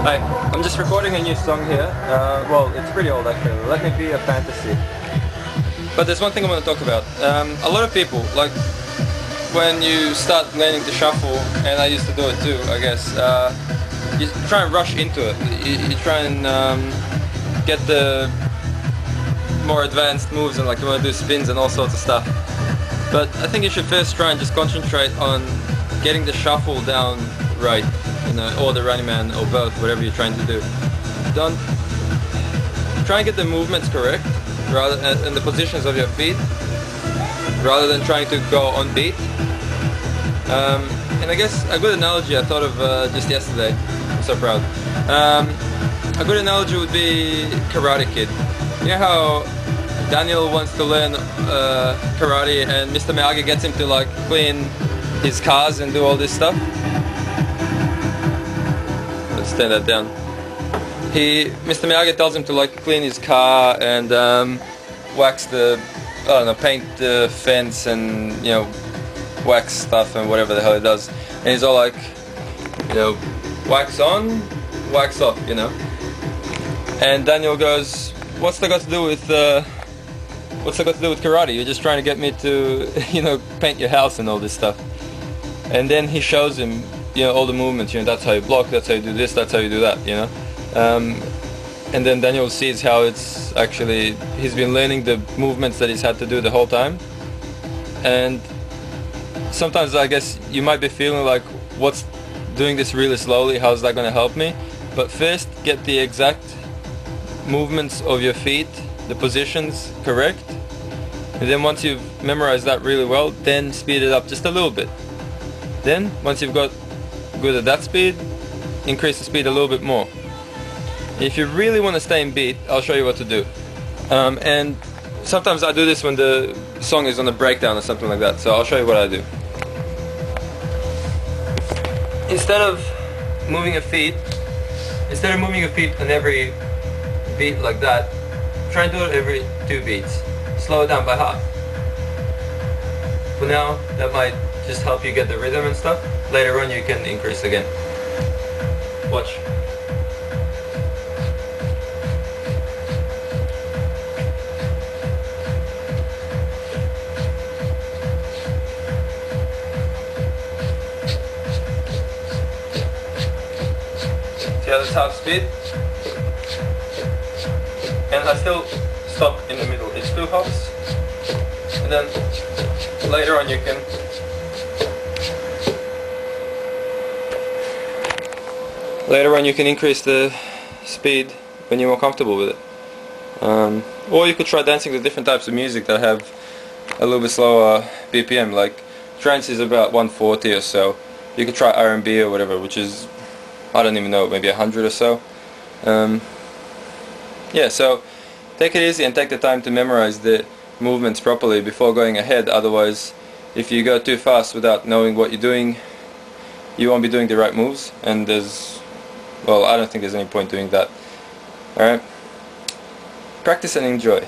Hi, I'm just recording a new song here. Well, it's pretty old actually. Let Me Be a Fantasy. But there's one thing I want to talk about. A lot of people, like when you start learning to shuffle, and I used to do it too, I guess, you try and rush into it. You try and get the more advanced moves, and like you want to do spins and all sorts of stuff. But I think you should first try and just concentrate on getting the shuffle down right, you know, or the running man, or both, whatever you're trying to do. Don't try and get the movements correct, rather and the positions of your feet, rather than trying to go on beat. And I guess a good analogy I thought of just yesterday. I'm so proud. A good analogy would be Karate Kid. You know how Daniel wants to learn karate, and Mr. Miyagi gets him to like clean his cars and do all this stuff. Let's turn that down. Mr. Miyagi tells him to like clean his car and wax the, I don't know, paint the fence and, you know, wax stuff and whatever the hell he does. And he's all like, you know, wax on, wax off, you know. And Daniel goes, what's that got to do with karate? You're just trying to get me to, you know, paint your house and all this stuff. And then he shows him, you know, all the movements. You know, that's how you block, that's how you do this, that's how you do that, you know. And then Daniel sees how it's actually, he's been learning the movements that he's had to do the whole time. And sometimes I guess you might be feeling like, what's doing this really slowly, how's that going to help me? But first get the exact movements of your feet, the positions correct, and then once you've memorized that really well, then speed it up just a little bit. Then once you've got good at that speed, increase the speed a little bit more. If you really want to stay in beat, I'll show you what to do. And sometimes I do this when the song is on a breakdown or something like that, so I'll show you what I do. Instead of moving your feet on every beat like that, try and do it every 2 beats. Slow it down by half. For now, that might just help you get the rhythm and stuff. Later on you can increase again. Watch. See how that's half speed? And I still stop in the middle. It's 2 hops. And then later on you can increase the speed when you're more comfortable with it. Or you could try dancing to different types of music that have a little bit slower BPM, like trance is about 140 or so. You could try R&B or whatever, which is, I don't even know, maybe 100 or so. Yeah, so take it easy and take the time to memorize the movements properly before going ahead. Otherwise, if you go too fast without knowing what you're doing, you won't be doing the right moves, and well, I don't think there's any point doing that. Alright? Practice and enjoy.